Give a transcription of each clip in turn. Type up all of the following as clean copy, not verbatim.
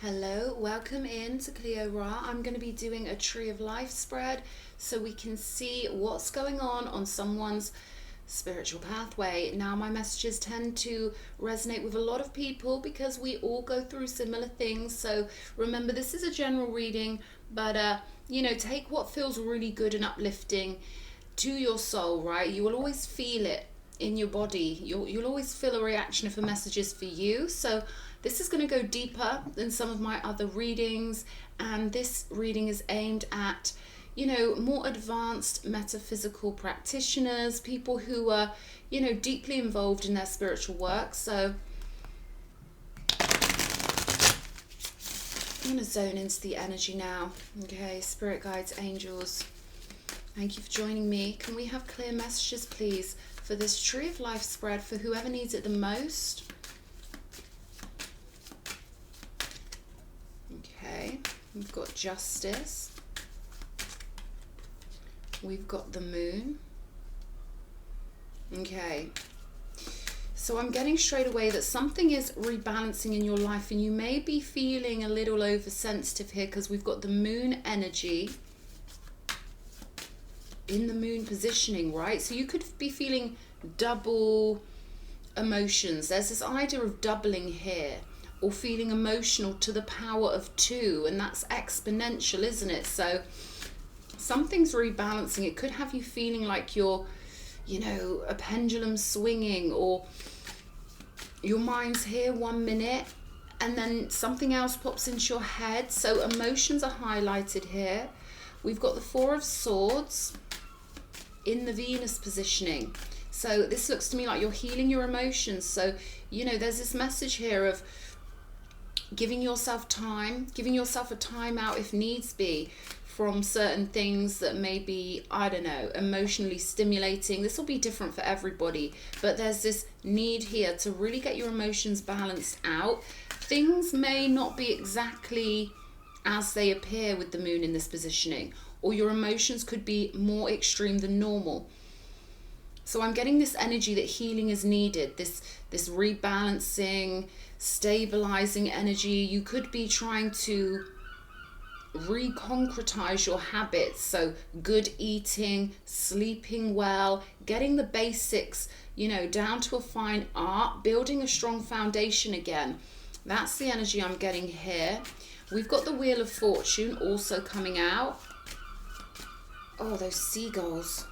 Hello, welcome in to Cleo Ra. I'm going to be doing a Tree of Life spread so we can see what's going on someone's spiritual pathway. Now, my messages tend to resonate with a lot of people because we all go through similar things. So remember, this is a general reading, but take what feels really good and uplifting to your soul, right? You will always feel it in your body. You'll always feel a reaction if a message is for you. So this is going to go deeper than some of my other readings, and this reading is aimed at, more advanced metaphysical practitioners, people who are, deeply involved in their spiritual work. So I'm going to zone into the energy now. Okay, spirit guides, angels, thank you for joining me. Can we have clear messages, please, for this Tree of Life spread for whoever needs it the most? Okay, we've got Justice. We've got the Moon. Okay, so I'm getting straight away that something is rebalancing in your life, and you may be feeling a little oversensitive here because we've got the Moon energy in the Moon positioning, right? So you could be feeling double emotions. There's this idea of doubling here, or feeling emotional to the power of 2, and that's exponential, isn't it? So something's rebalancing. It could have you feeling like you're, a pendulum swinging, or your mind's here 1 minute and then something else pops into your head. So emotions are highlighted here. We've got the 4 of Swords in the Venus positioning. So this looks to me like you're healing your emotions. So, there's this message here of giving yourself time, giving yourself a time out if needs be from certain things that may be, emotionally stimulating. This will be different for everybody, but there's this need here to really get your emotions balanced out. Things may not be exactly as they appear with the Moon in this positioning, or your emotions could be more extreme than normal. So I'm getting this energy that healing is needed, this rebalancing, stabilizing energy. You could be trying to reconcretize your habits. So good eating, sleeping well, getting the basics, down to a fine art, building a strong foundation again. That's the energy I'm getting here. We've got the Wheel of Fortune also coming out. Oh, those seagulls.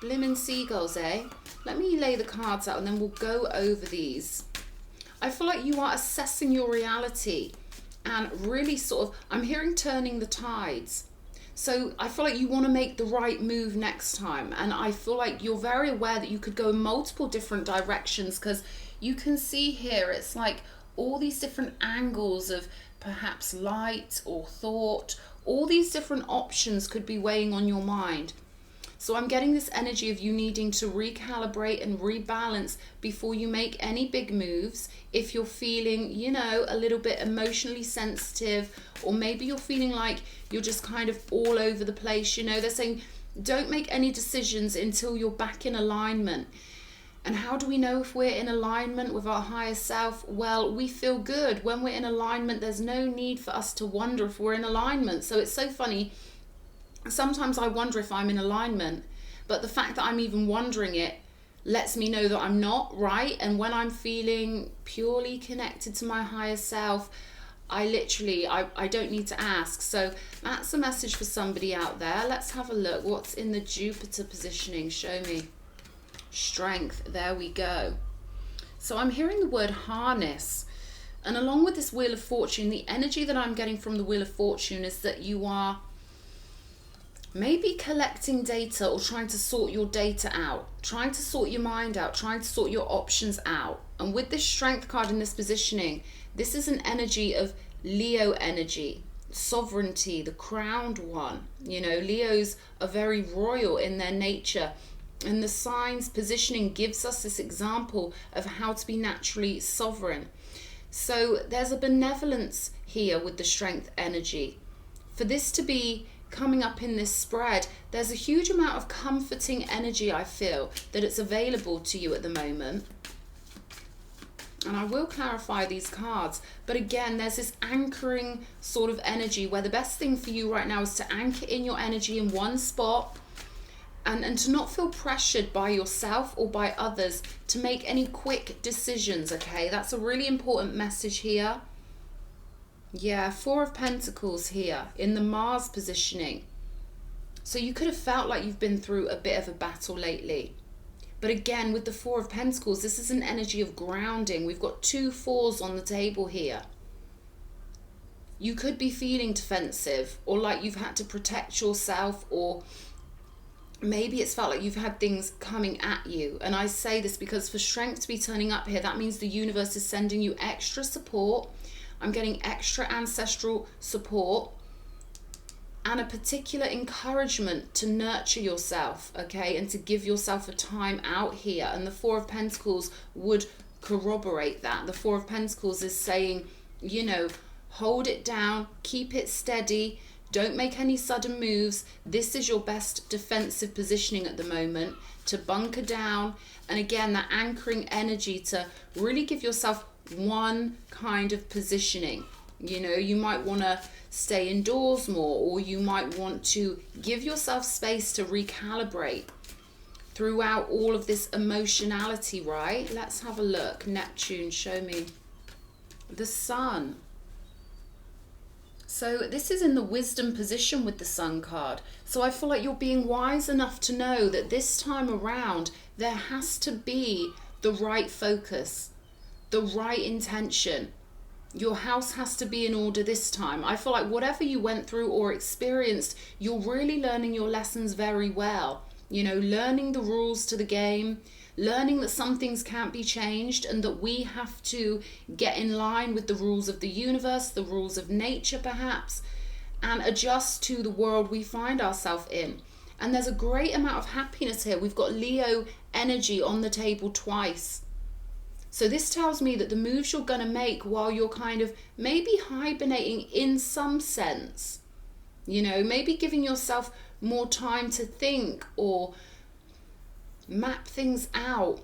Blimmin' seagulls, eh? Let me lay the cards out and then we'll go over these. I feel like you are assessing your reality and really I'm hearing turning the tides. So I feel like you want to make the right move next time. And I feel like you're very aware that you could go in multiple different directions, because you can see here it's like all these different angles of perhaps light or thought. All these different options could be weighing on your mind. So I'm getting this energy of you needing to recalibrate and rebalance before you make any big moves. If you're feeling, a little bit emotionally sensitive, or maybe you're feeling like you're just kind of all over the place, they're saying don't make any decisions until you're back in alignment. And how do we know if we're in alignment with our higher self? Well, we feel good. When we're in alignment, there's no need for us to wonder if we're in alignment. So it's so funny. Sometimes I wonder if I'm in alignment, but the fact that I'm even wondering it lets me know that I'm not, right? And when I'm feeling purely connected to my higher self, I don't need to ask. So that's a message for somebody out there. Let's have a look. What's in the Jupiter positioning? Show me. Strength. There we go. So I'm hearing the word harness. And along with this Wheel of Fortune, the energy that I'm getting from the Wheel of Fortune is that you are maybe collecting data or trying to sort your data out, trying to sort your mind out, trying to sort your options out. And with this Strength card in this positioning, this is an energy of Leo energy, sovereignty, the crowned one. Leos are very royal in their nature. And the signs positioning gives us this example of how to be naturally sovereign. So there's a benevolence here with the Strength energy. For this to be coming up in this spread, there's a huge amount of comforting energy I feel that it's available to you at the moment. And I will clarify these cards. But again, there's this anchoring sort of energy where the best thing for you right now is to anchor in your energy in one spot, and to not feel pressured by yourself or by others to make any quick decisions, okay? That's a really important message here. Yeah, Four of Pentacles here in the Mars positioning. So you could have felt like you've been through a bit of a battle lately. But again, with the Four of Pentacles, this is an energy of grounding. We've got 2 fours on the table here. You could be feeling defensive, or like you've had to protect yourself, or maybe it's felt like you've had things coming at you. And I say this because for strength to be turning up here, that means the universe is sending you extra support. I'm getting extra ancestral support and a particular encouragement to nurture yourself, okay, and to give yourself a time out here. And the Four of Pentacles would corroborate that. The Four of Pentacles is saying, you know, hold it down, keep it steady, don't make any sudden moves. This is your best defensive positioning at the moment, to bunker down. And again, that anchoring energy to really give yourself one kind of positioning. You know, you might want to stay indoors more, or you might want to give yourself space to recalibrate throughout all of this emotionality, right? Let's have a look. Neptune, show me the Sun. So this is in the wisdom position with the Sun card. So I feel like you're being wise enough to know that this time around, there has to be the right focus, the right intention. Your house has to be in order this time. I feel like whatever you went through or experienced, you're really learning your lessons very well. You know, learning the rules to the game, learning that some things can't be changed, and that we have to get in line with the rules of the universe, the rules of nature perhaps, and adjust to the world we find ourselves in. And there's a great amount of happiness here. We've got Leo energy on the table twice. So this tells me that the moves you're going to make while you're kind of maybe hibernating in some sense, you know, maybe giving yourself more time to think or map things out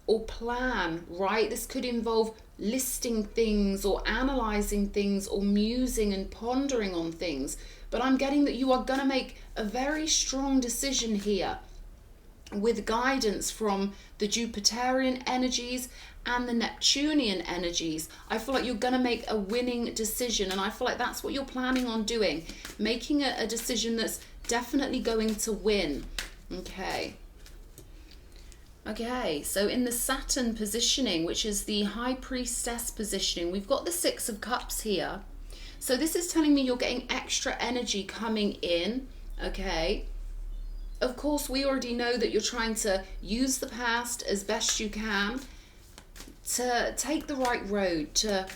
or plan, right? This could involve listing things or analyzing things or musing and pondering on things. But I'm getting that you are going to make a very strong decision here, with guidance from the Jupiterian energies and the Neptunian energies. I feel like you're going to make a winning decision, and I feel like that's what you're planning on doing, making a decision that's definitely going to win. Okay, so in the Saturn positioning, which is the High Priestess positioning, we've got the Six of Cups here. So this is telling me you're getting extra energy coming in, okay? Of course, we already know that you're trying to use the past as best you can to take the right road, to,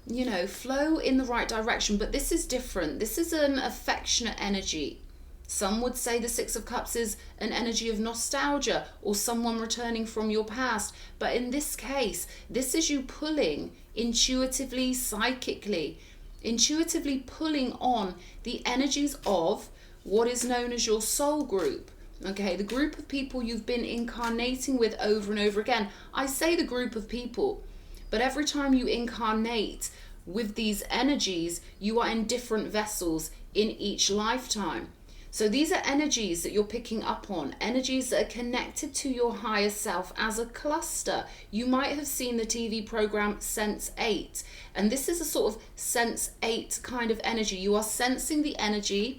you know, flow in the right direction. But this is different. This is an affectionate energy. Some would say the Six of Cups is an energy of nostalgia or someone returning from your past. But in this case, this is you pulling intuitively, psychically, intuitively pulling on the energies of what is known as your soul group. Okay, the group of people you've been incarnating with over and over again. I say the group of people, but every time you incarnate with these energies, you are in different vessels in each lifetime. So these are energies that you're picking up on, energies that are connected to your higher self as a cluster. You might have seen the TV program Sense8, and this is a sort of Sense8 kind of energy. You are sensing the energy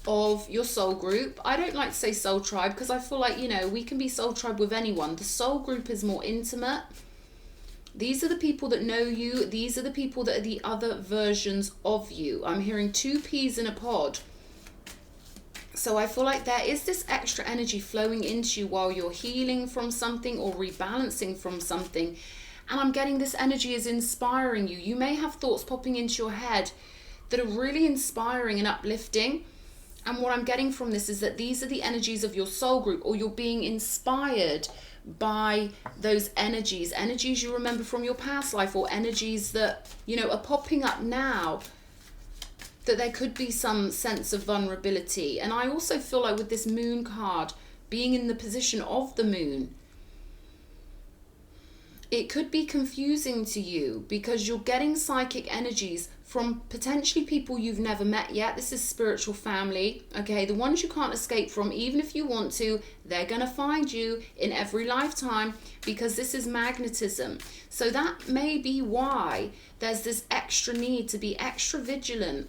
of your soul group. I don't like to say soul tribe because I feel like, you know, we can be soul tribe with anyone. The soul group is more intimate. These are the people that know you. These are the people that are the other versions of you. I'm hearing 2 peas in a pod. So I feel like there is this extra energy flowing into you while you're healing from something or rebalancing from something. And I'm getting this energy is inspiring you. You may have thoughts popping into your head that are really inspiring and uplifting. And what I'm getting from this is that these are the energies of your soul group, or you're being inspired by those energies you remember from your past life, or energies that, you know, are popping up now, that there could be some sense of vulnerability. And I also feel like with this Moon card being in the position of the Moon, it could be confusing to you because you're getting psychic energies from potentially people you've never met yet. This is spiritual family, okay? The ones you can't escape from, even if you want to, they're going to find you in every lifetime because this is magnetism. So that may be why there's this extra need to be extra vigilant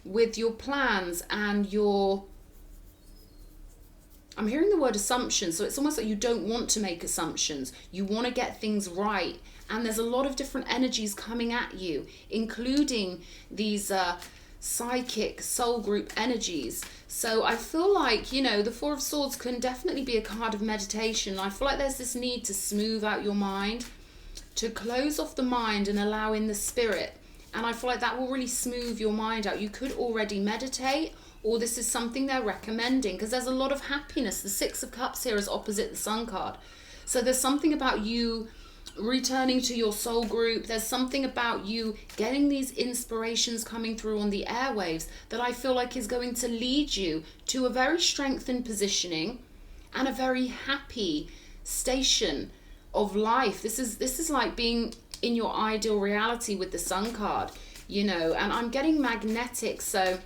with your plans and your... I'm hearing the word assumption, so it's almost like you don't want to make assumptions. You want to get things right. And there's a lot of different energies coming at you, including these psychic soul group energies. So I feel like, you know, the Four of Swords can definitely be a card of meditation. I feel like there's this need to smooth out your mind, to close off the mind and allow in the spirit. And I feel like that will really smooth your mind out. You could already meditate, or this is something they're recommending, because there's a lot of happiness. The Six of Cups here is opposite the Sun card. So there's something about you returning to your soul group. There's something about you getting these inspirations coming through on the airwaves that I feel like is going to lead you to a very strengthened positioning and a very happy station of life. This is like being in your ideal reality with the Sun card, you know. And I'm getting magnetic, so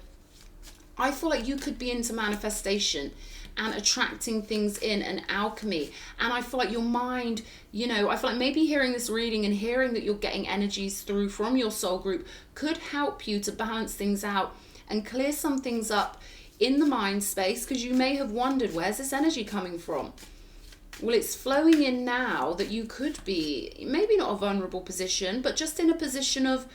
I feel like you could be into manifestation and attracting things in, and alchemy. And I feel like your mind, you know, I feel like maybe hearing this reading and hearing that you're getting energies through from your soul group could help you to balance things out and clear some things up in the mind space, because you may have wondered, where's this energy coming from? Well, it's flowing in now that you could be, maybe not a vulnerable position, but just in a position of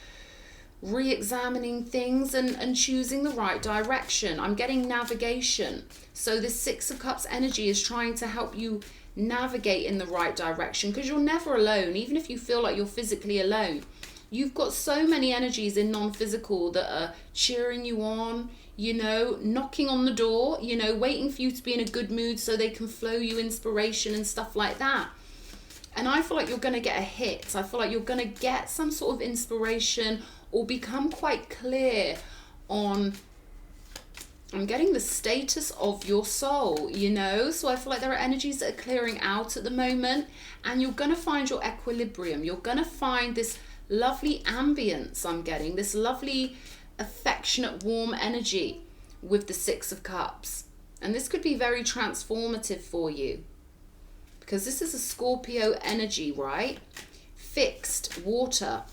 re-examining things and choosing the right direction. I'm getting navigation. So this Six of Cups energy is trying to help you navigate in the right direction, because you're never alone. Even if you feel like you're physically alone, you've got so many energies in non-physical that are cheering you on, you know, knocking on the door, you know, waiting for you to be in a good mood so they can flow you inspiration and stuff like that. And I feel like you're going to get a hit. I feel like you're going to get some sort of inspiration or become quite clear on, I'm getting the status of your soul, you know. So I feel like there are energies that are clearing out at the moment, and you're going to find your equilibrium. You're going to find this lovely ambience. I'm getting this lovely affectionate warm energy with the Six of Cups, and this could be very transformative for you, because this is a Scorpio energy, right? Fixed water.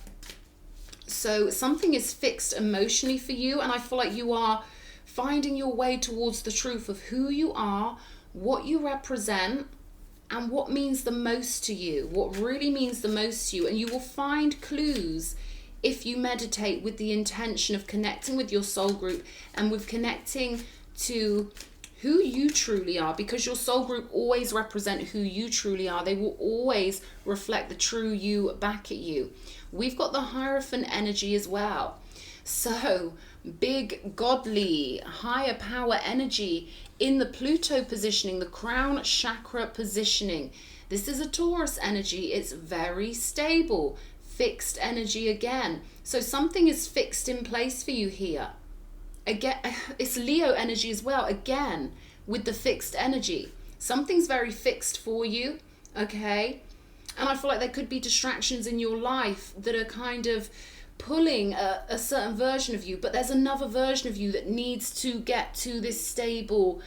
So something is fixed emotionally for you, and I feel like you are finding your way towards the truth of who you are, what you represent, and what means the most to you, what really means the most to you. And you will find clues if you meditate with the intention of connecting with your soul group and with connecting to who you truly are, because your soul group always represent who you truly are. They will always reflect the true you back at you. We've got the Hierophant energy as well. So big, godly, higher power energy in the Pluto positioning, the crown chakra positioning. This is a Taurus energy. It's very stable, fixed energy again. So something is fixed in place for you here. Again, it's Leo energy as well, again, with the fixed energy. Something's very fixed for you, okay? And I feel like there could be distractions in your life that are kind of pulling a certain version of you, but there's another version of you that needs to get to this stable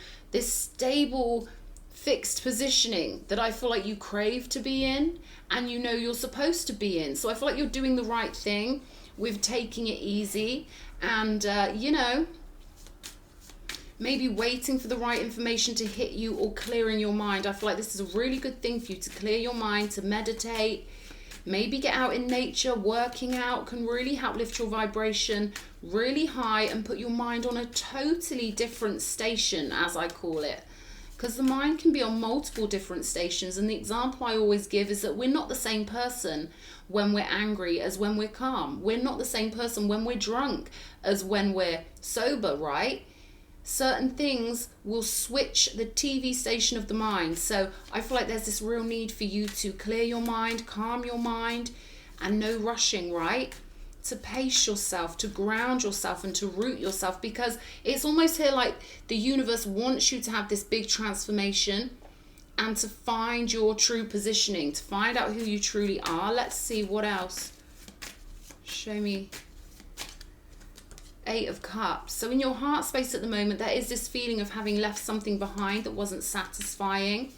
fixed positioning that I feel like you crave to be in, and you know you're supposed to be in. So I feel like you're doing the right thing with taking it easy, and you know, maybe waiting for the right information to hit you or clearing your mind. I feel like this is a really good thing for you to clear your mind, to meditate, maybe get out in nature. Working out can really help lift your vibration really high and put your mind on a totally different station, as I call it. Because the mind can be on multiple different stations, and the example I always give is that we're not the same person when we're angry as when we're calm. We're not the same person when we're drunk as when we're sober, right? Certain things will switch the TV station of the mind. So I feel like there's this real need for you to clear your mind, calm your mind, and no rushing, right? To pace yourself, to ground yourself, and to root yourself, because it's almost here like the universe wants you to have this big transformation, and to find your true positioning, to find out who you truly are. Let's see what else. Show me. 8 of Cups. So in your heart space at the moment, there is this feeling of having left something behind that wasn't satisfying.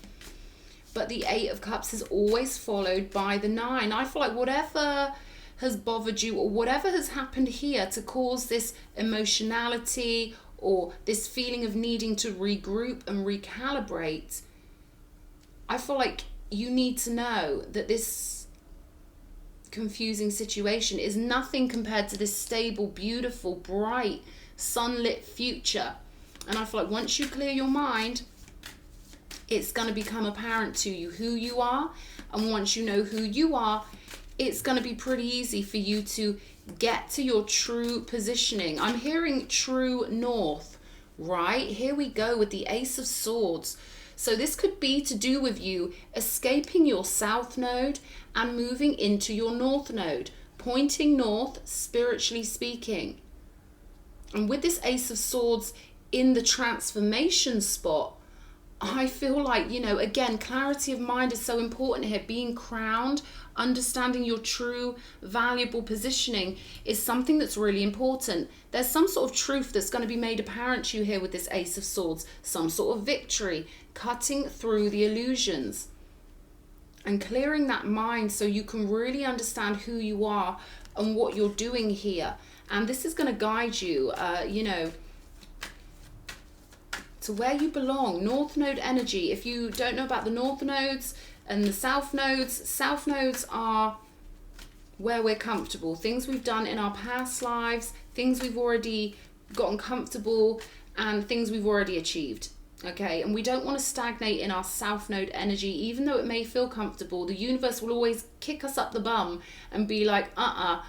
But the 8 of Cups is always followed by the 9. I feel like whatever has bothered you or whatever has happened here to cause this emotionality or this feeling of needing to regroup and recalibrate, I feel like you need to know that this confusing situation is nothing compared to this stable, beautiful, bright, sunlit future. And I feel like once you clear your mind, it's going to become apparent to you who you are. And once you know who you are, it's going to be pretty easy for you to get to your true positioning. I'm hearing true north, right? Here we go with the Ace of Swords. So this could be to do with you escaping your south node and moving into your north node, pointing north, spiritually speaking. And with this Ace of Swords in the transformation spot, I feel like, you know, again, clarity of mind is so important here. Being crowned, understanding your true valuable positioning is something that's really important. There's some sort of truth that's going to be made apparent to you here with this Ace of Swords, some sort of victory, cutting through the illusions and clearing that mind so you can really understand who you are and what you're doing here. And this is going to guide you, you know, to where you belong. North node energy. If you don't know about the north nodes and the south nodes are where we're comfortable, things we've done in our past lives, things we've already gotten comfortable, and things we've already achieved. Okay, and we don't want to stagnate in our south node energy. Even though it may feel comfortable, the universe will always kick us up the bum and be like, I'm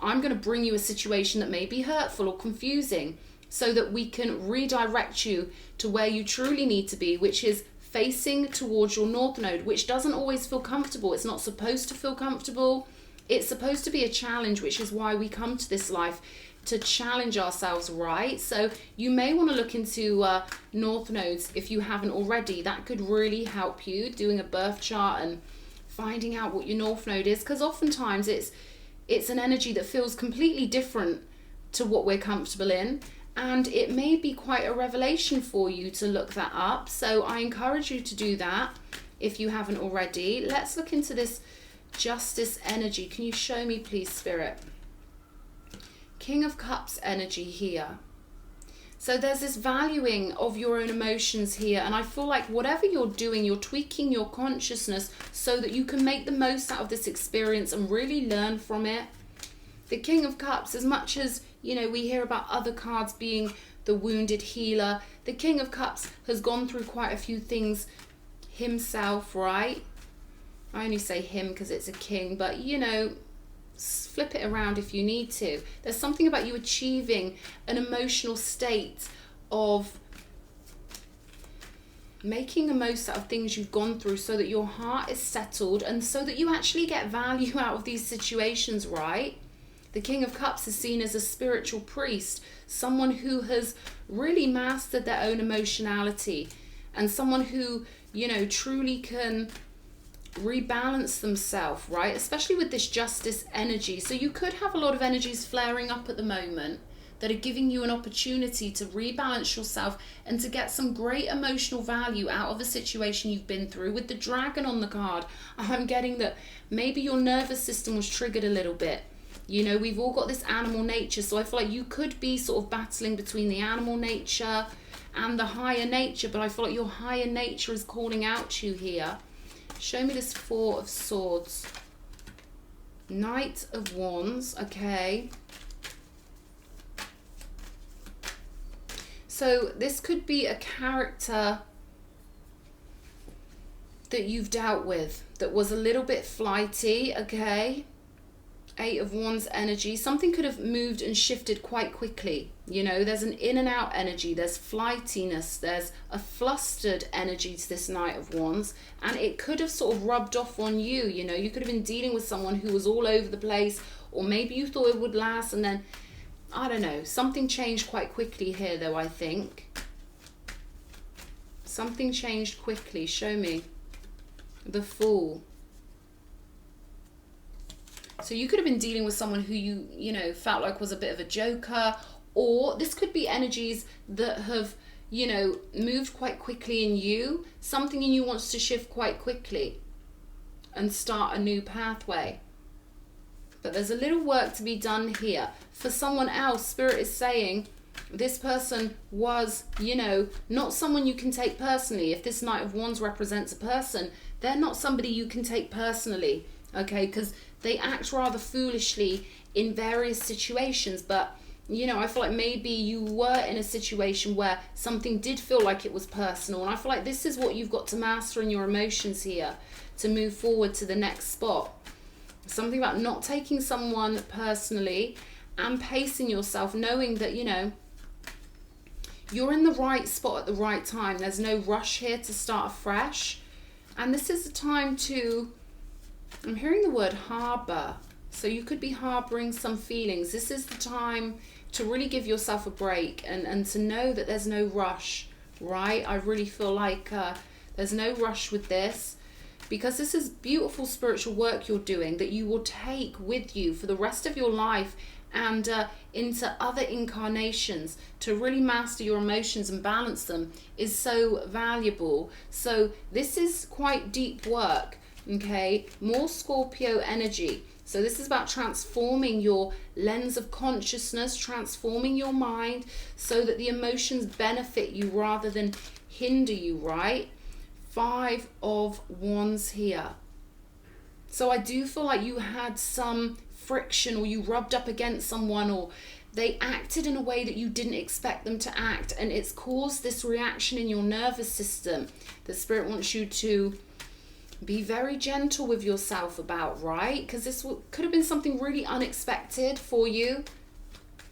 going to bring you a situation that may be hurtful or confusing, so that we can redirect you to where you truly need to be, which is facing towards your north node, which doesn't always feel comfortable. It's not supposed to feel comfortable. It's supposed to be a challenge, which is why we come to this life, to challenge ourselves, right? So you may want to look into north nodes if you haven't already. That could really help you doing a birth chart and finding out what your north node is, because oftentimes it's an energy that feels completely different to what we're comfortable in. And it may be quite a revelation for you to look that up. So I encourage you to do that if you haven't already. Let's look into this Justice energy. Can you show me, please, Spirit? King of Cups energy here. So there's this valuing of your own emotions here. And I feel like whatever you're doing, you're tweaking your consciousness so that you can make the most out of this experience and really learn from it. The King of Cups, as much as, you know, we hear about other cards being the wounded healer, the King of Cups has gone through quite a few things himself, right? I only say him because it's a king, but, you know, flip it around if you need to. There's something about you achieving an emotional state of making the most out of things you've gone through so that your heart is settled and so that you actually get value out of these situations, right? The King of Cups is seen as a spiritual priest, someone who has really mastered their own emotionality and someone who, you know, truly can rebalance themselves, right? Especially with this Justice energy. So you could have a lot of energies flaring up at the moment that are giving you an opportunity to rebalance yourself and to get some great emotional value out of a situation you've been through. With the Dragon on the card, I'm getting that maybe your nervous system was triggered a little bit. You know, we've all got this animal nature, so I feel like you could be sort of battling between the animal nature and the higher nature, but I feel like your higher nature is calling out to you here. Show me this Four of Swords. Knight of Wands, okay. So this could be a character that you've dealt with that was a little bit flighty, okay. 8 of Wands energy. Something could have moved and shifted quite quickly. You know, there's an in and out energy. There's flightiness. There's a flustered energy to this Knight of Wands. And it could have sort of rubbed off on you. You know, you could have been dealing with someone who was all over the place. Or maybe you thought it would last and then, I don't know. Something changed quite quickly here though, I think. Something changed quickly. Show me. The Fool. So you could have been dealing with someone who you know, felt like was a bit of a joker, or this could be energies that have, you know, moved quite quickly in you. Something in you wants to shift quite quickly and start a new pathway. But there's a little work to be done here. For someone else, Spirit is saying this person was, you know, not someone you can take personally. If this Knight of Wands represents a person, they're not somebody you can take personally, okay? Because they act rather foolishly in various situations. But, you know, I feel like maybe you were in a situation where something did feel like it was personal. And I feel like this is what you've got to master in your emotions here to move forward to the next spot. Something about not taking someone personally and pacing yourself, knowing that, you know, you're in the right spot at the right time. There's no rush here to start afresh. And this is the time to, I'm hearing the word harbor. So you could be harboring some feelings. This is the time to really give yourself a break and to know that there's no rush, right? I really feel like there's no rush with this, because this is beautiful spiritual work you're doing that you will take with you for the rest of your life and into other incarnations. To really master your emotions and balance them is so valuable. So this is quite deep work, okay? More Scorpio energy. So this is about transforming your lens of consciousness, transforming your mind so that the emotions benefit you rather than hinder you, right? 5 of Wands here. So I do feel like you had some friction, or you rubbed up against someone, or they acted in a way that you didn't expect them to act, and it's caused this reaction in your nervous system. The Spirit wants you to be very gentle with yourself about, right? Because this could have been something really unexpected for you.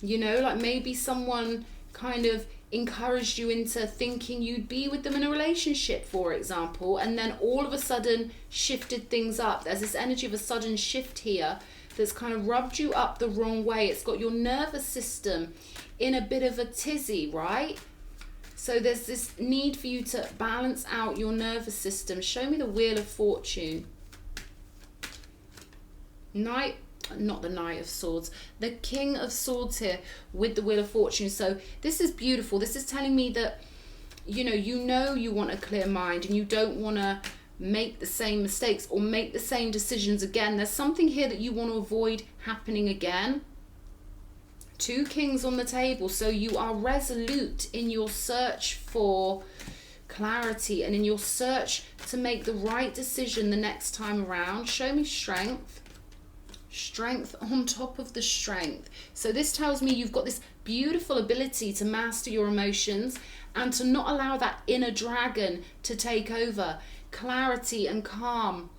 You know, like maybe someone kind of encouraged you into thinking you'd be with them in a relationship, for example, and then all of a sudden shifted things up. There's this energy of a sudden shift here that's kind of rubbed you up the wrong way. It's got your nervous system in a bit of a tizzy, right? So there's this need for you to balance out your nervous system. Show me the Wheel of Fortune. Not the Knight of Swords, the King of Swords here with the Wheel of Fortune. So this is beautiful. This is telling me that, you know you want a clear mind and you don't want to make the same mistakes or make the same decisions again. There's something here that you want to avoid happening again. 2 kings on the table. So you are resolute in your search for clarity and in your search to make the right decision the next time around. Show me strength. Strength on top of the strength. So this tells me you've got this beautiful ability to master your emotions and to not allow that inner dragon to take over. Clarity and calm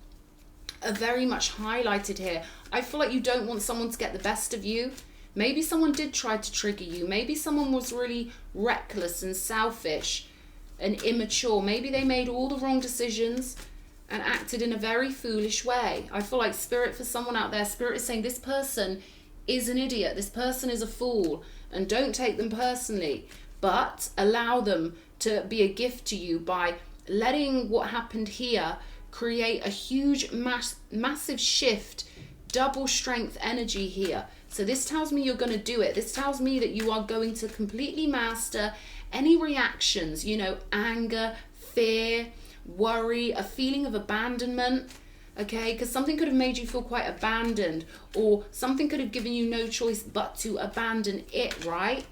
are very much highlighted here. I feel like you don't want someone to get the best of you. Maybe someone did try to trigger you. Maybe someone was really reckless and selfish and immature. Maybe they made all the wrong decisions and acted in a very foolish way. I feel like Spirit, for someone out there, Spirit is saying this person is an idiot. This person is a fool, and don't take them personally, but allow them to be a gift to you by letting what happened here create a huge, massive shift, double strength energy here. So this tells me you're going to do it. This tells me that you are going to completely master any reactions, anger, fear, worry, a feeling of abandonment, okay? Because something could have made you feel quite abandoned, or something could have given you no choice but to abandon it, right?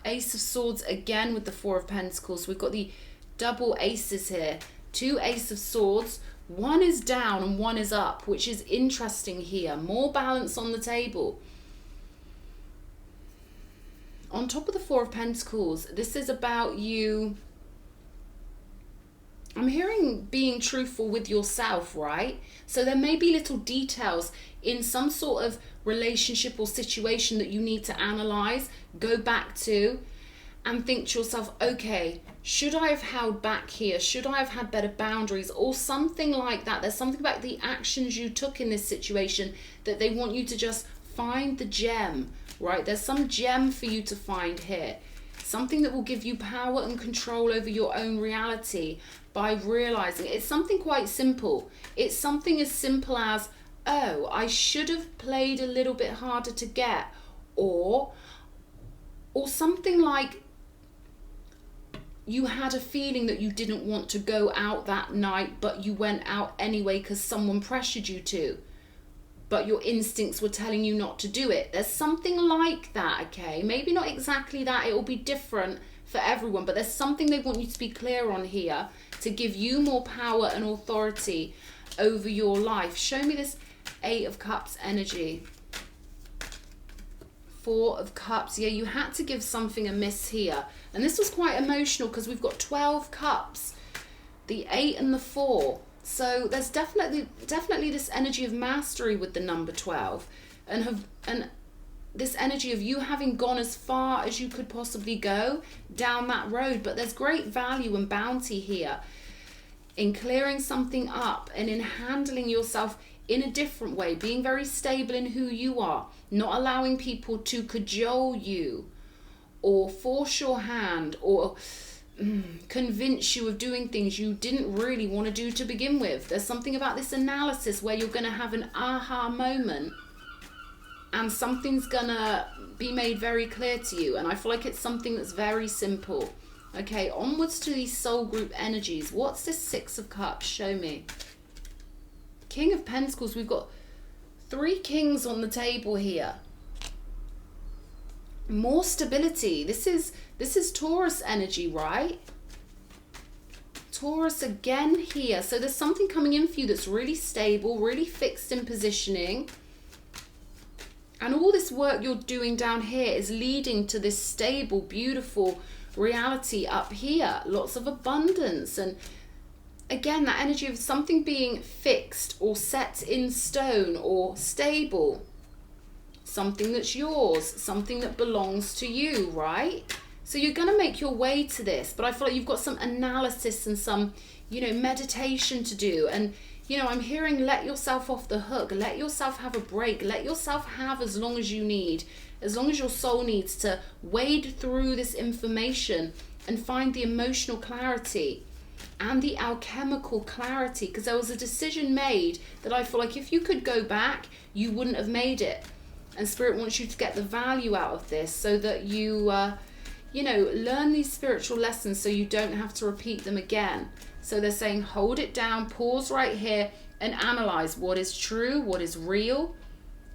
Ace of Swords again with the 4 of Pentacles. We've got the double aces here. 2 Ace of Swords. 1 is down and 1 is up, which is interesting here. More balance on the table. On top of the 4 of Pentacles, this is about you. I'm hearing being truthful with yourself, right? So there may be little details in some sort of relationship or situation that you need to analyze, go back to, and think to yourself, okay, should I have held back here? Should I have had better boundaries or something like that? There's something about the actions you took in this situation that they want you to just find the gem, right? There's some gem for you to find here. something that will give you power and control over your own reality by realizing it's something quite simple. It's something as simple as, oh, I should have played a little bit harder to get, or something like you had a feeling that you didn't want to go out that night, but you went out anyway because someone pressured you to, but your instincts were telling you not to do it. There's something like that, okay? Maybe not exactly that, it will be different for everyone, but there's something they want you to be clear on here to give you more power and authority over your life. Show me this 8 of Cups energy. 4 of Cups. Yeah, you had to give something a miss here. And this was quite emotional because we've got 12 cups, the 8 and the 4. So there's definitely this energy of mastery with the number 12, and this energy of you having gone as far as you could possibly go down that road. But there's great value and bounty here in clearing something up and in handling yourself in a different way, being very stable in who you are, not allowing people to cajole you or force your hand or convince you of doing things you didn't really want to do to begin with. There's something about this analysis where you're going to have an aha moment and something's going to be made very clear to you. And I feel like it's something that's very simple. Okay, onwards to these soul group energies. What's this 6 of Cups? Show me. King of Pentacles. We've got 3 kings on the table here. More stability. This is Taurus energy, right? Taurus again here. So there's something coming in for you that's really stable, really fixed in positioning. And all this work you're doing down here is leading to this stable, beautiful reality up here. Lots of abundance. And again, that energy of something being fixed or set in stone or stable. Something that's yours, something that belongs to you, right? So you're going to make your way to this, but I feel like you've got some analysis and some, meditation to do. And, I'm hearing let yourself off the hook, let yourself have a break, let yourself have as long as you need, as long as your soul needs to wade through this information and find the emotional clarity and the alchemical clarity, because there was a decision made that I feel like if you could go back, you wouldn't have made it. And Spirit wants you to get the value out of this so that you, learn these spiritual lessons so you don't have to repeat them again. So they're saying hold it down, pause right here and analyze what is true, what is real,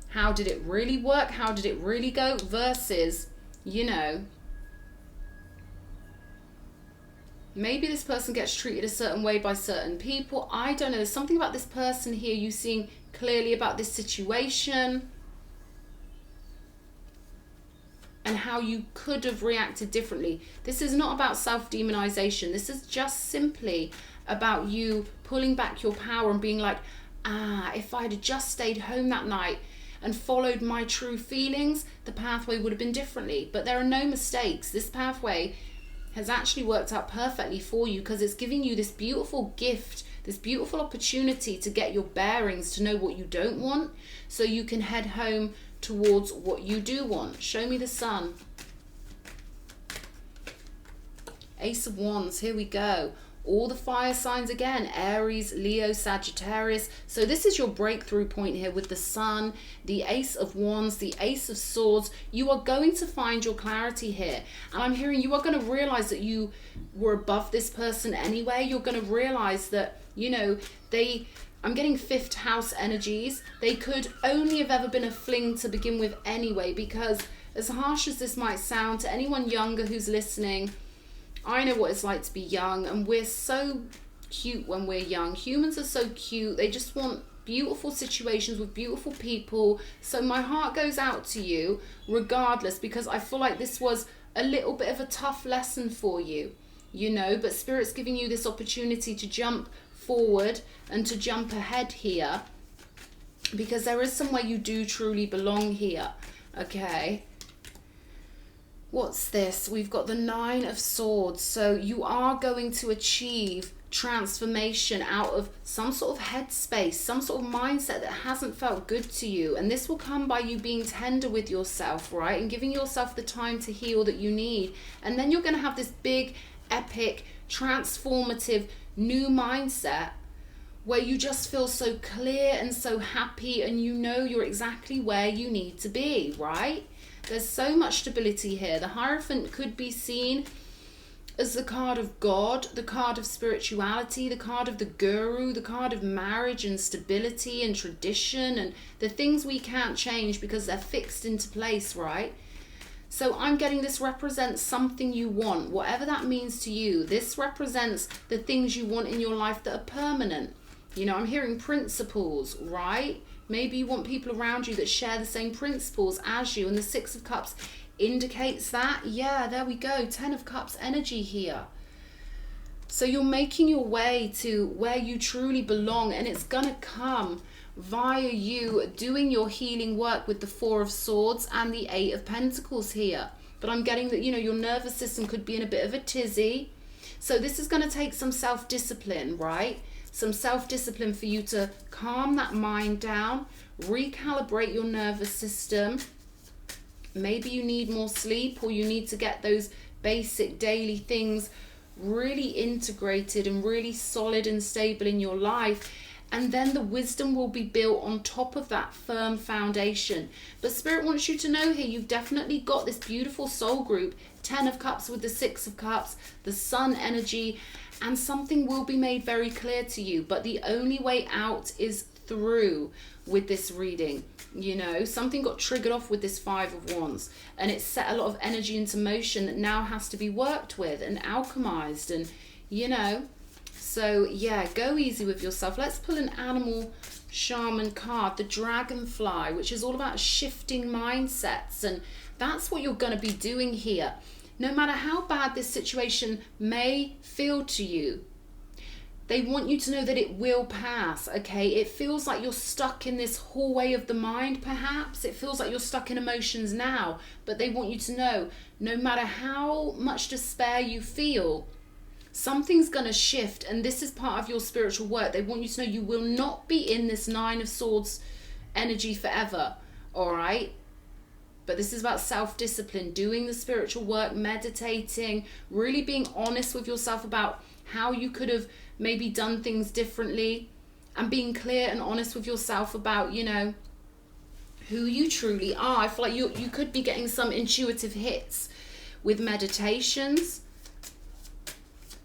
how did it really work, how did it really go, versus, maybe this person gets treated a certain way by certain people. I don't know. There's something about this person here, you seeing clearly about this situation and how you could have reacted differently. This is not about self-demonization. This is just simply about you pulling back your power and being like, if I'd have just stayed home that night and followed my true feelings, the pathway would have been differently. But there are no mistakes. This pathway has actually worked out perfectly for you because it's giving you this beautiful gift, this beautiful opportunity to get your bearings, to know what you don't want, so you can head home towards what you do want. Show me the Sun. Ace of Wands, here we go. All the fire signs again, Aries, Leo, Sagittarius. So this is your breakthrough point here with the Sun, the Ace of Wands, the Ace of Swords. You are going to find your clarity here. And I'm hearing you are going to realize that you were above this person anyway. You're going to realize that, I'm getting 5th house energies. They could only have ever been a fling to begin with anyway, because as harsh as this might sound to anyone younger who's listening, I know what it's like to be young, and we're so cute when we're young. Humans are so cute. They just want beautiful situations with beautiful people. So my heart goes out to you regardless, because I feel like this was a little bit of a tough lesson for you, but Spirit's giving you this opportunity to jump forward and to jump ahead here, because there is somewhere you do truly belong here. Okay, what's this? We've got the 9 of Swords. So you are going to achieve transformation out of some sort of headspace, some sort of mindset that hasn't felt good to you. And this will come by you being tender with yourself, right? And giving yourself the time to heal that you need. And then you're going to have this big, epic, transformative new mindset where you just feel so clear and so happy, and you know you're exactly where you need to be, right? There's so much stability here. The Hierophant could be seen as the card of God, the card of spirituality, the card of the guru, the card of marriage and stability and tradition and the things we can't change because they're fixed into place, right? So I'm getting this represents something you want, whatever that means to you. This represents the things you want in your life that are permanent. You know, I'm hearing principles, right? Maybe you want people around you that share the same principles as you, and the Six of Cups indicates that. Yeah, there we go. 10 of Cups energy here. So you're making your way to where you truly belong, and it's gonna come via you doing your healing work with the Four of Swords and the Eight of Pentacles here. But I'm getting that, you know, your nervous system could be in a bit of a tizzy. So this is going to take some self-discipline, right? Some self-discipline for you to calm that mind down, recalibrate your nervous system. Maybe you need more sleep, or you need to get those basic daily things really integrated and really solid and stable in your life. And then the wisdom will be built on top of that firm foundation. But Spirit wants you to know here, you've definitely got this beautiful soul group, 10 of Cups with the 6 of Cups, the Sun energy, and something will be made very clear to you. But the only way out is through with this reading. You know, something got triggered off with this 5 of Wands, and it set a lot of energy into motion that now has to be worked with and alchemized, and you know. So yeah, go easy with yourself. Let's pull an animal shaman card, the Dragonfly, which is all about shifting mindsets, and that's what you're going to be doing here. No matter how bad this situation may feel to you, they want you to know that it will pass, okay? It feels like you're stuck in this hallway of the mind, perhaps. It feels like you're stuck in emotions now, but they want you to know, no matter how much despair you feel, something's going to shift, and this is part of your spiritual work. They want you to know you will not be in this 9 of Swords energy forever, all right? But this is about self-discipline, doing the spiritual work, meditating, really being honest with yourself about how you could have maybe done things differently, and being clear and honest with yourself about, you know, who you truly are. I feel like you could be getting some intuitive hits with meditations.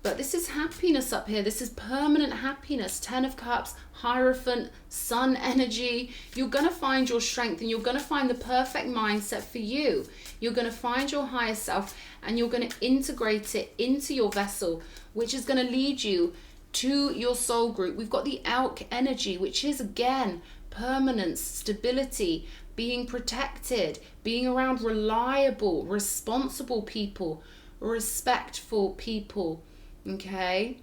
But this is happiness up here. This is permanent happiness. 10 of Cups, Hierophant, Sun energy. You're going to find your strength, and you're going to find the perfect mindset for you. You're going to find your higher self, and you're going to integrate it into your vessel, which is going to lead you to your soul group. We've got the Elk energy, which is, again, permanence, stability, being protected, being around reliable, responsible people, respectful people. Okay,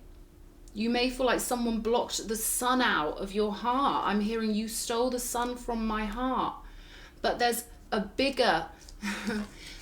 you may feel like someone blocked the sun out of your heart. I'm hearing you stole the sun from my heart. But there's a bigger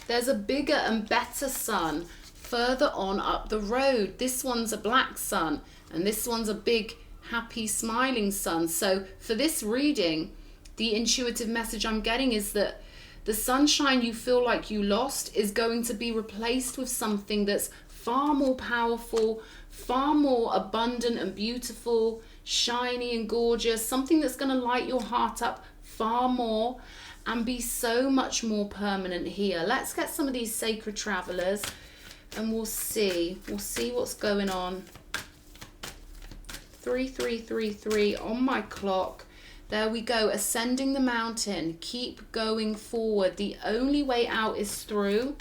and better sun further on up the road. This one's a black sun, and this one's a big, happy, smiling sun. So for this reading, the intuitive message I'm getting is that the sunshine you feel like you lost is going to be replaced with something that's far more powerful, far more abundant and beautiful, shiny and gorgeous, something that's going to light your heart up far more and be so much more permanent here. Let's get some of these sacred travelers, and we'll see what's going on. 3333 on my clock. There we go. Ascending the mountain. Keep going forward. The only way out is through.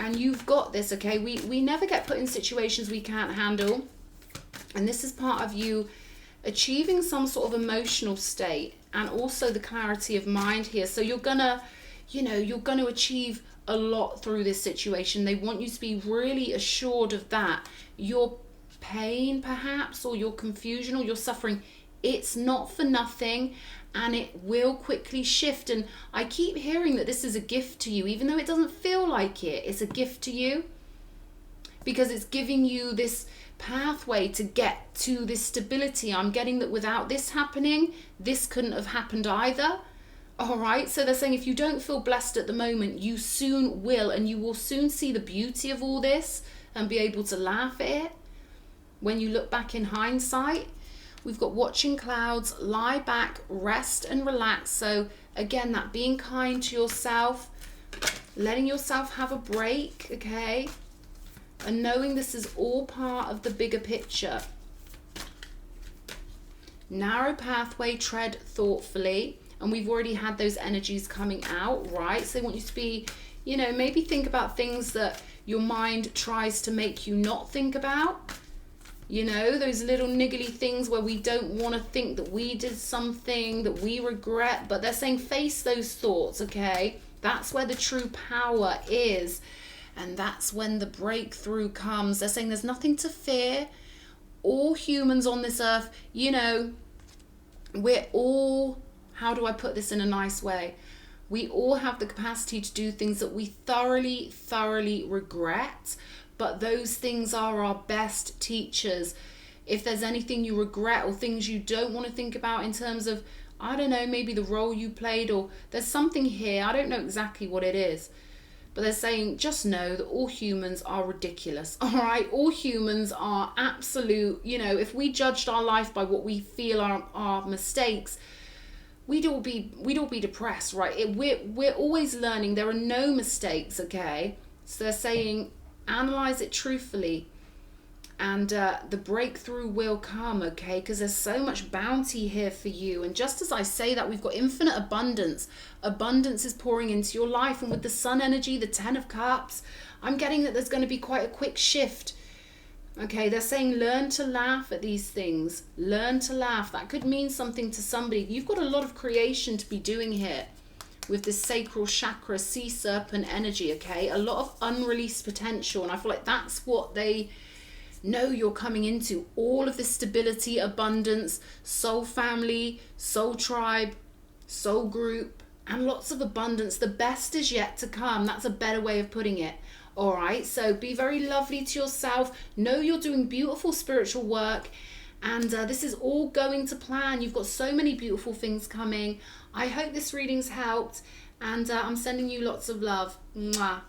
And you've got this, okay? We never get put in situations we can't handle. And this is part of you achieving some sort of emotional state, and also the clarity of mind here. So you're gonna, you know, you're gonna achieve a lot through this situation. They want you to be really assured of that. Your pain, perhaps, or your confusion or your suffering, it's not for nothing, and it will quickly shift. And I keep hearing that this is a gift to you, even though it doesn't feel like it. It's a gift to you. because it's giving you this pathway to get to this stability. I'm getting that without this happening, this couldn't have happened either. All right, so they're saying if you don't feel blessed at the moment, you soon will, and you will soon see the beauty of all this and be able to laugh at it when you look back in hindsight. We've got watching clouds, lie back, rest and relax. So again, that being kind to yourself, letting yourself have a break, okay? And knowing this is all part of the bigger picture. Narrow pathway, tread thoughtfully. And we've already had those energies coming out, right? So they want you to be, you know, maybe think about things that your mind tries to make you not think about. You know, those little niggly things where we don't want to think that we did something that we regret. But they're saying face those thoughts, okay? That's where the true power is. And that's when the breakthrough comes. They're saying there's nothing to fear. All humans on this earth, you know, we're all, how do I put this in a nice way? We all have the capacity to do things that we thoroughly regret, but those things are our best teachers. If there's anything you regret or things you don't want to think about in terms of, I don't know, maybe the role you played, or there's something here, I don't know exactly what it is, but they're saying just know that all humans are ridiculous. All right, all humans are absolute, you know, if we judged our life by what we feel are our mistakes, we'd all be depressed, right? We're always learning. There are no mistakes, okay? So they're saying analyze it truthfully, and the breakthrough will come, okay? Because there's so much bounty here for you. And just as I say that, we've got infinite abundance. Abundance is pouring into your life. And with the sun energy, the 10 of Cups, I'm getting that there's going to be quite a quick shift. Okay, they're saying learn to laugh at these things. Learn to laugh. That could mean something to somebody. You've got a lot of creation to be doing here with this sacral chakra, sea serpent energy, okay? A lot of unreleased potential. And I feel like that's what they know you're coming into. All of this stability, abundance, soul family, soul tribe, soul group, and lots of abundance. The best is yet to come. That's a better way of putting it. All right, so be very lovely to yourself. Know you're doing beautiful spiritual work, and this is all going to plan. You've got so many beautiful things coming. I hope this reading's helped, and I'm sending you lots of love. Mwah.